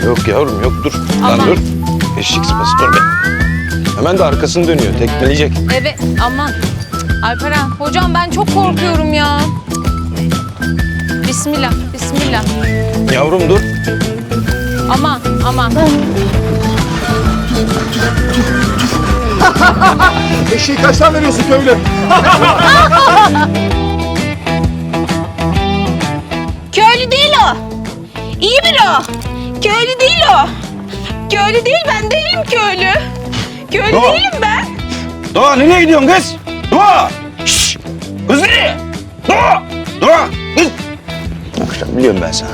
Yok yavrum yok dur. Aman. Lan dur. Eşek sıpası dur be. Hemen de arkasını dönüyor. Tekmeleyecek. Evet aman. Alperen hocam ben çok korkuyorum ya. Bismillah, bismillah. Yavrum dur. Aman, aman. Eşeği kaçtan veriyorsun köylü? Köylü değil o. İyi biri o. Köylü değil o. Köylü değil, ben değilim köylü. Köylü Doğa. değilim ben. Doğa nereye gidiyorsun kız? Doğa! Şşş! Kız nereye? Doğa! Doğa! Kız! Akşam biliyorum ben sana.